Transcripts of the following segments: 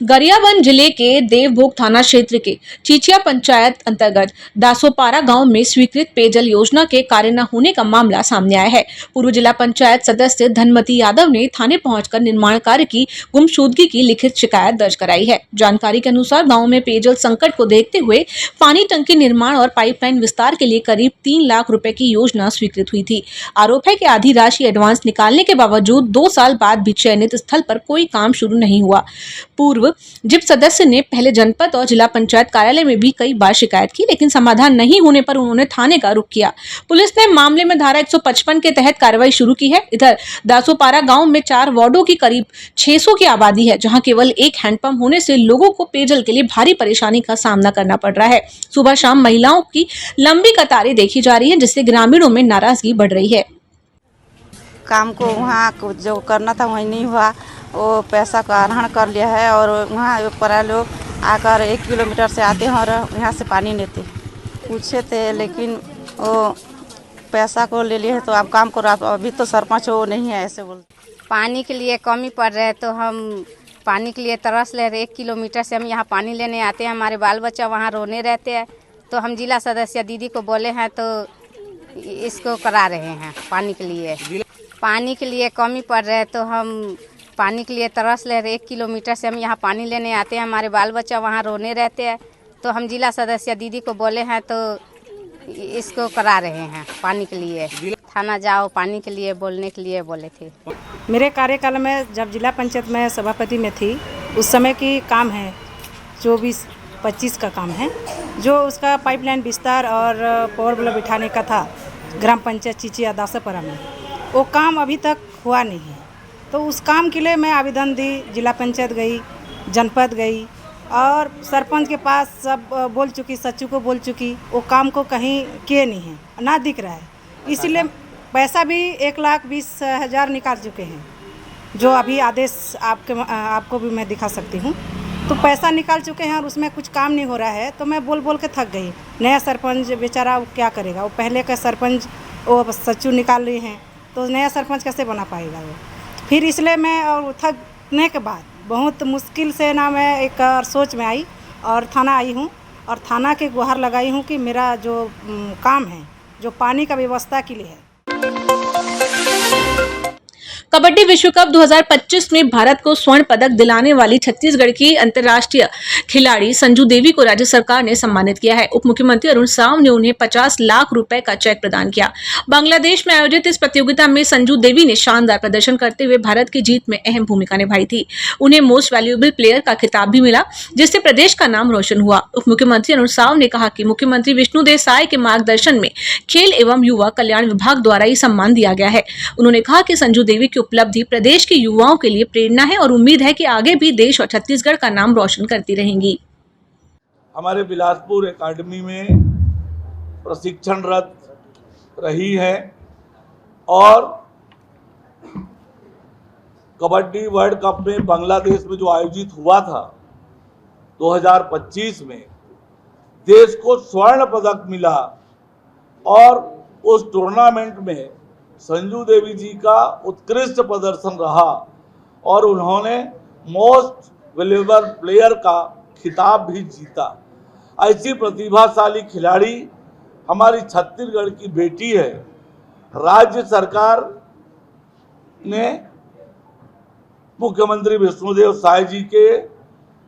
गरियाबंद जिले के देवभोग थाना क्षेत्र के चिचिया पंचायत अंतर्गत दासोपारा गांव में स्वीकृत पेयजल योजना के कार्य न होने का मामला सामने आया है। पूर्व जिला पंचायत सदस्य धनमती यादव ने थाने पहुंचकर निर्माण कार्य की गुमशुदगी की लिखित शिकायत दर्ज कराई है। जानकारी के अनुसार गांव में पेयजल संकट को देखते हुए पानी टंकी निर्माण और पाइपलाइन विस्तार के लिए करीब 3 लाख रुपए की योजना स्वीकृत हुई थी। आरोप है कि आधी राशि एडवांस निकालने के बावजूद 2 साल बाद भी चयनित स्थल पर कोई काम शुरू नहीं हुआ। पूर्व जिप सदस्य ने पहले जनपद और जिला पंचायत कार्यालय में भी कई बार शिकायत की, लेकिन समाधान नहीं होने पर उन्होंने थाने का रुख किया। पुलिस ने मामले में धारा 155 के तहत कार्रवाई शुरू की है। इधर दासोपारा गांव में 4 वार्डों की करीब 600 की आबादी है, जहां केवल एक हैंडपंप होने से लोगों को पेयजल के लिए भारी परेशानी का सामना करना पड़ रहा है। सुबह शाम महिलाओं की लंबी कतारें देखी जा रही है, जिससे ग्रामीणों में नाराजगी बढ़ रही है। काम को वहाँ जो करना था वही नहीं हुआ, वो पैसा का आहरण कर लिया है और वहाँ पर लोग आकर 1 किलोमीटर से आते हैं और यहाँ से पानी लेते। पूछे थे लेकिन वो पैसा को ले लिए तो आप काम करो, आप अभी तो सरपंच हो नहीं है, ऐसे बोलते। पानी के लिए कमी पड़ रहा है तो हम पानी के लिए तरस ले रहे। 1 किलोमीटर से हम यहाँ पानी लेने आते हैं, हमारे बाल बच्चा वहाँ रोने रहते हैं। तो हम जिला सदस्य दीदी को बोले हैं तो इसको करा रहे हैं। पानी के लिए कमी पड़ रहा है तो हम पानी के लिए तरस ले रहे। 1 किलोमीटर से हम यहाँ पानी लेने आते हैं, हमारे बाल बच्चा वहाँ रोने रहते हैं। तो हम जिला सदस्य दीदी को बोले हैं तो इसको करा रहे हैं पानी के लिए। थाना जाओ पानी के लिए बोलने के लिए बोले थे। मेरे कार्यकाल में जब जिला पंचायत में सभापति में थी, उस समय की काम है 24-25 का काम है, जो उसका पाइपलाइन विस्तार और पावर ब्लॉक बिठाने का था ग्राम पंचायत चिचिया दासोपारा में। वो काम अभी तक हुआ नहीं है। तो उस काम के लिए मैं आवेदन दी, जिला पंचायत गई, जनपद गई और सरपंच के पास सब बोल चुकी, सचिव को बोल चुकी। वो काम को कहीं किए नहीं है, ना दिख रहा है। इसीलिए पैसा भी 1,20,000 निकाल चुके हैं, जो अभी आदेश आपको भी मैं दिखा सकती हूँ। तो पैसा निकाल चुके हैं और उसमें कुछ काम नहीं हो रहा है। तो मैं बोल बोल के थक गई। नया सरपंच बेचारा वो क्या करेगा, वो पहले का सरपंच वो सचिव निकाल रही हैं, तो नया सरपंच कैसे बना पाएगा वो। फिर इसलिए मैं और थकने के बाद बहुत मुश्किल से ना मैं एक सोच में आई और थाना आई हूँ और थाना के गुहार लगाई हूँ कि मेरा जो काम है, जो पानी का व्यवस्था के लिए है। कबड्डी विश्व कप 2025 में भारत को स्वर्ण पदक दिलाने वाली छत्तीसगढ़ की अंतर्राष्ट्रीय खिलाड़ी संजू देवी को राज्य सरकार ने सम्मानित किया है। उप मुख्यमंत्री अरुण साव ने उन्हें 50 लाख रुपए का चेक प्रदान किया। बांग्लादेश में आयोजित इस प्रतियोगिता में संजू देवी ने शानदार प्रदर्शन करते हुए भारत की जीत में अहम भूमिका निभाई थी। उन्हें मोस्ट वैल्यूएबल प्लेयर का खिताब भी मिला, जिससे प्रदेश का नाम रोशन हुआ। उप मुख्यमंत्री अरुण साव ने कहा कि मुख्यमंत्री विष्णु देसाई के मार्गदर्शन में खेल एवं युवा कल्याण विभाग द्वारा ये सम्मान दिया गया है। उन्होंने कहा कि संजू देवी की उपलब्धि प्रदेश के युवाओं के लिए प्रेरणा है और उम्मीद है कि आगे भी देश और छत्तीसगढ़ का नाम रोशन करती रहेंगी। हमारे बिलासपुर एकेडमी में प्रशिक्षणरत रही है और कबड्डी वर्ल्ड कप में बांग्लादेश में जो आयोजित हुआ था 2025 में देश को स्वर्ण पदक मिला और उस टूर्नामेंट में संजू देवी जी का उत्कृष्ट प्रदर्शन रहा और उन्होंने मोस्ट वैल्यूएबल प्लेयर का खिताब भी जीता। ऐसी प्रतिभाशाली खिलाड़ी हमारी छत्तीसगढ़ की बेटी है। राज्य सरकार ने मुख्यमंत्री विष्णुदेव साय जी के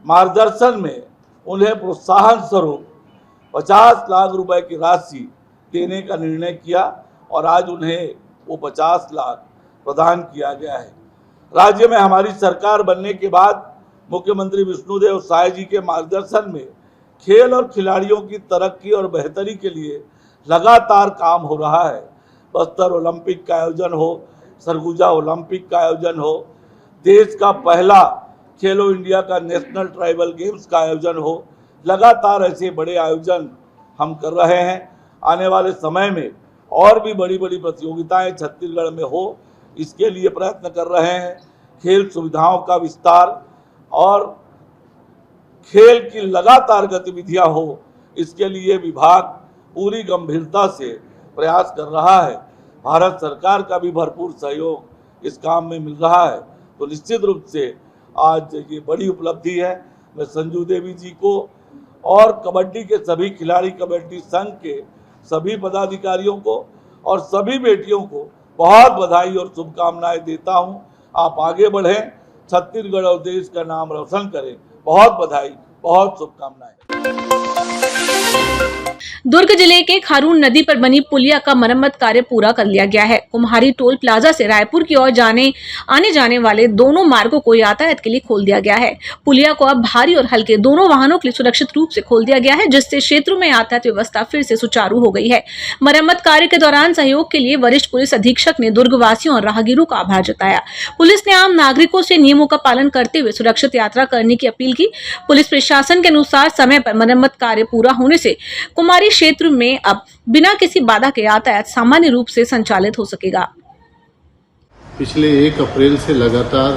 मार्गदर्शन में उन्हें प्रोत्साहन स्वरूप 50 लाख रुपए की राशि देने का निर्णय किया और आज उन्हें वो 50 लाख प्रदान किया गया है। राज्य में हमारी सरकार बनने के बाद मुख्यमंत्री विष्णुदेव साय जी के मार्गदर्शन में खेल और खिलाड़ियों की तरक्की और बेहतरी के लिए लगातार काम हो रहा है। बस्तर ओलंपिक का आयोजन हो, सरगुजा ओलंपिक का आयोजन हो, देश का पहला खेलो इंडिया का नेशनल ट्राइबल गेम्स का आयोजन हो, लगातार ऐसे बड़े आयोजन हम कर रहे हैं। आने वाले समय में और भी बड़ी बड़ी प्रतियोगिताएं छत्तीसगढ़ में हो, इसके लिए प्रयत्न कर रहे हैं। खेल सुविधाओं का विस्तार और खेल की लगातार गतिविधियां हो, इसके लिए विभाग पूरी गंभीरता से प्रयास कर रहा है। भारत सरकार का भी भरपूर सहयोग इस काम में मिल रहा है। तो निश्चित रूप से आज ये बड़ी उपलब्धि है। मैं संजू देवी जी को और कबड्डी के सभी खिलाड़ी, कबड्डी संघ के सभी पदाधिकारियों को और सभी बेटियों को बहुत बधाई और शुभकामनाएं देता हूं। आप आगे बढ़ें, छत्तीसगढ़ और देश का नाम रोशन करें। बहुत बधाई, बहुत शुभकामनाएं। दुर्ग जिले के खारून नदी पर बनी पुलिया का मरम्मत कार्य पूरा कर लिया गया है। कुम्हारी टोल प्लाजा से रायपुर की ओर आने जाने वाले दोनों मार्गों को यातायात के लिए खोल दिया गया है। पुलिया को अब भारी और हल्के दोनों वाहनों के लिए सुरक्षित रूप से खोल दिया गया है, जिससे क्षेत्रों में यातायात व्यवस्था फिर से सुचारू हो गई है। मरम्मत कार्य के दौरान सहयोग के लिए वरिष्ठ पुलिस अधीक्षक ने दुर्ग वासियों और राहगीरों का आभार जताया। पुलिस ने आम नागरिकों से नियमों का पालन करते हुए सुरक्षित यात्रा करने की अपील की। पुलिस प्रशासन के अनुसार समय पर मरम्मत कार्य पूरा होने से कुमारी क्षेत्र में अब बिना किसी बाधा के यातायात सामान्य रूप से संचालित हो सकेगा। पिछले 1 अप्रैल से लगातार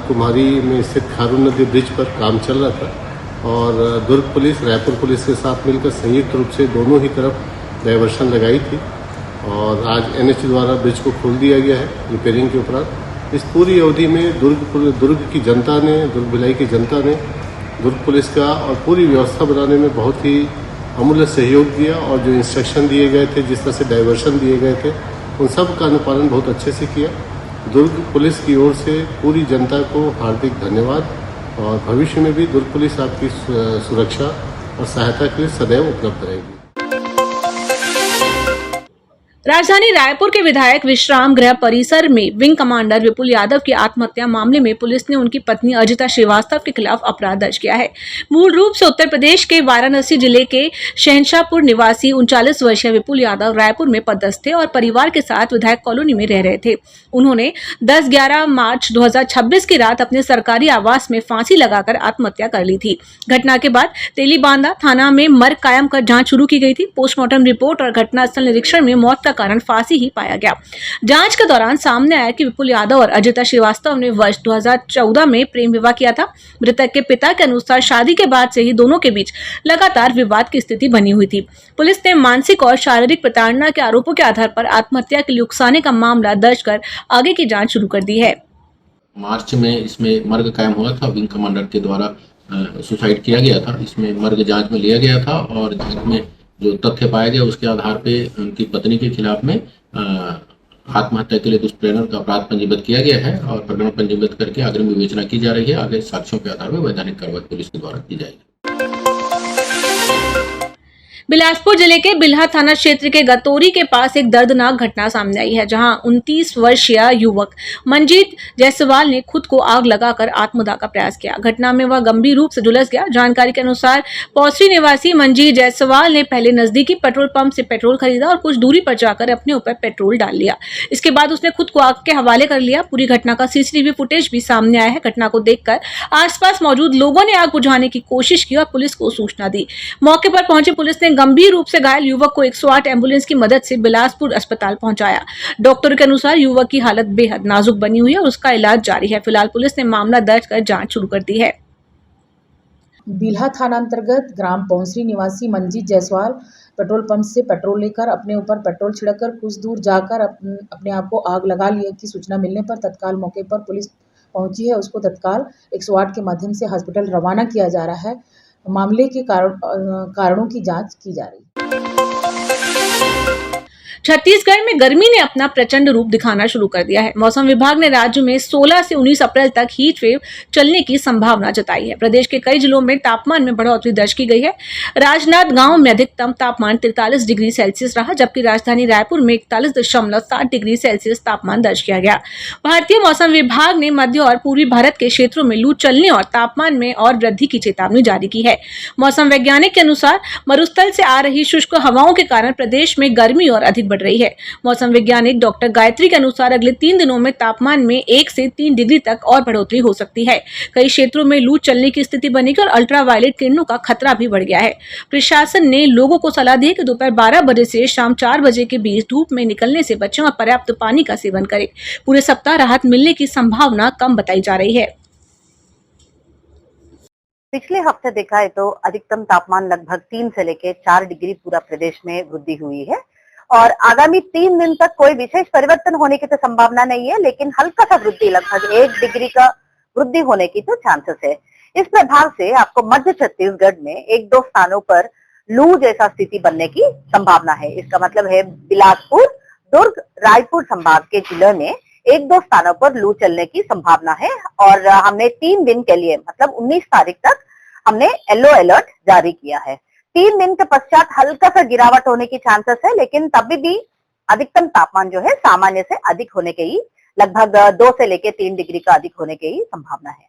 कुमारी में स्थित खारून नदी ब्रिज पर काम चल रहा था और दुर्ग पुलिस रायपुर पुलिस के साथ मिलकर संयुक्त रूप से दोनों ही तरफ डायवर्शन लगाई थी और आज NH द्वारा ब्रिज को खोल दिया गया है रिपेयरिंग के उपरांत। इस पूरी अवधि में दुर्ग की जनता ने, दुर्ग भिलाई की जनता ने दुर्ग पुलिस का और पूरी व्यवस्था बनाने में बहुत ही अमूल्य सहयोग दिया और जो इंस्ट्रक्शन दिए गए थे, जिस तरह से डायवर्शन दिए गए थे, उन सब का अनुपालन बहुत अच्छे से किया। दुर्ग पुलिस की ओर से पूरी जनता को हार्दिक धन्यवाद और भविष्य में भी दुर्ग पुलिस आपकी सुरक्षा और सहायता के लिए सदैव उपलब्ध रहेगी। राजधानी रायपुर के विधायक विश्राम गृह परिसर में विंग कमांडर विपुल यादव की आत्महत्या मामले में पुलिस ने उनकी पत्नी अजिता श्रीवास्तव के खिलाफ अपराध दर्ज किया है। मूल रूप से उत्तर प्रदेश के वाराणसी जिले के शहनशाहपुर निवासी 39 वर्षीय विपुल यादव रायपुर में पदस्थ थे और परिवार के साथ विधायक कॉलोनी में रह रहे थे। उन्होंने 10-11 मार्च 2026 की रात अपने सरकारी आवास में फांसी लगाकर आत्महत्या कर ली थी। घटना के बाद तेलीबांधा थाना में मर्ग कायम कर जांच शुरू की गई थी। पोस्टमार्टम रिपोर्ट और घटनास्थल निरीक्षण में मौत का कारण फांसी ही पाया गया। जांच के दौरान सामने आया कि विपुल यादव और अजिता श्रीवास्तव ने वर्ष 2014 में प्रेम विवाह किया था। मृतक के पिता के अनुसार शादी के बाद से ही दोनों के बीच लगातार विवाद की स्थिति बनी हुई थी। पुलिस ने मानसिक और शारीरिक प्रताड़ना के आरोपों के आधार पर आत्महत्या के लिए उकसाने का मामला दर्ज कर आगे की जांच शुरू कर दी है। मार्च में इसमें मर्ग कायम हुआ था, विंग कमांडर के द्वारा सुसाइड किया गया था। इसमें मर्ग जांच में लिया गया था और जांच में जो तथ्य पाया गया उसके आधार पे उनकी पत्नी के खिलाफ में आत्महत्या के लिए दुष्प्रेरणा का अपराध पंजीबद्ध किया गया है और प्रकरण पंजीबद्ध करके अग्रिम विवेचना की जा रही है। आगे साक्ष्यों के आधार पर वैधानिक कार्रवाई पुलिस के द्वारा की जाएगी। बिलासपुर जिले के बिल्हा थाना क्षेत्र के गतोरी के पास एक दर्दनाक घटना सामने आई है, जहां 29 वर्षीय युवक मंजीत जायसवाल ने खुद को आग लगाकर आत्मदाह का प्रयास किया। घटना में वह गंभीर रूप से झुलस गया। जानकारी के अनुसार पौसरी निवासी मंजीत जायसवाल ने पहले नजदीकी पेट्रोल पंप से पेट्रोल खरीदा और कुछ दूरी पर जाकर अपने ऊपर पेट्रोल डाल लिया। इसके बाद उसने खुद को आग के हवाले कर लिया। पूरी घटना का CCTV फुटेज भी सामने आया है। घटना को देखकर आसपास मौजूद लोगों ने आग बुझाने की कोशिश की और पुलिस को सूचना दी। मौके पर पहुंची पुलिस ने गंभीर रूप से घायल युवक को 108 एम्बुलेंस की मदद से बिलासपुर अस्पताल पहुंचाया। डॉक्टर के अनुसार युवक की हालत बेहद नाजुक बनी हुई है और उसका इलाज जारी है। फिलहाल पुलिस ने मामला दर्ज कर जांच शुरू कर दी है। बिल्हा थाना अंतर्गत ग्राम पौंसरी निवासी मंजीत जायसवाल पेट्रोल पंप से पेट्रोल लेकर अपने ऊपर पेट्रोल छिड़ककर कुछ दूर जाकर अपने आप को आग लगा लिया की सूचना मिलने पर तत्काल मौके पर पुलिस पहुंची है। उसको तत्काल 108 के माध्यम से हॉस्पिटल रवाना किया जा रहा है। मामले के कारणों की जांच की जा रही है। छत्तीसगढ़ में गर्मी ने अपना प्रचंड रूप दिखाना शुरू कर दिया है। मौसम विभाग ने राज्य में 16 से 19 अप्रैल तक हीट वेव चलने की संभावना जताई है। प्रदेश के कई जिलों में तापमान में बढ़ोतरी दर्ज की गई है। राजनांदगांव में अधिकतम तापमान 43 डिग्री सेल्सियस रहा, जबकि राजधानी रायपुर में 41.7 डिग्री सेल्सियस तापमान दर्ज किया गया। भारतीय मौसम विभाग ने मध्य और पूर्वी भारत के क्षेत्रों में लू चलने और तापमान में और वृद्धि की चेतावनी जारी की है। मौसम वैज्ञानिक के अनुसार मरुस्थल से आ रही शुष्क हवाओं के कारण प्रदेश में गर्मी और अधिक बढ़ रही है। मौसम वैज्ञानिक डॉक्टर गायत्री के अनुसार अगले 3 दिनों में तापमान में 1 से 3 डिग्री तक और बढ़ोतरी हो सकती है। कई क्षेत्रों में लू चलने की स्थिति बनेगी और अल्ट्रावायलेट किरणों का खतरा भी बढ़ गया है। प्रशासन ने लोगों को सलाह दी है कि दोपहर 12 बजे से शाम 4 बजे के बीच धूप में निकलने से बचें और पर्याप्त पानी का सेवन करें। पूरे सप्ताह राहत मिलने की संभावना कम बताई जा रही है। पिछले हफ्ते देखा है तो अधिकतम तापमान लगभग 3 से लेकर 4 डिग्री पूरा प्रदेश में वृद्धि हुई है और आगामी 3 दिन तक कोई विशेष परिवर्तन होने की तो संभावना नहीं है, लेकिन हल्का सा वृद्धि लगभग 1 डिग्री का वृद्धि होने की तो चांसेस है। इस प्रभाव से आपको मध्य छत्तीसगढ़ में एक दो स्थानों पर लू जैसा स्थिति बनने की संभावना है। इसका मतलब है बिलासपुर, दुर्ग, रायपुर संभाग के जिलों में एक दो स्थानों पर लू चलने की संभावना है और हमने 3 दिन के लिए मतलब 19 तारीख तक हमने येलो अलर्ट जारी किया है। 3 दिन के पश्चात हल्का सा गिरावट होने की चांसेस है, लेकिन तभी भी अधिकतम तापमान जो है सामान्य से अधिक होने के ही लगभग 2 से लेकर 3 डिग्री का अधिक होने की ही संभावना है।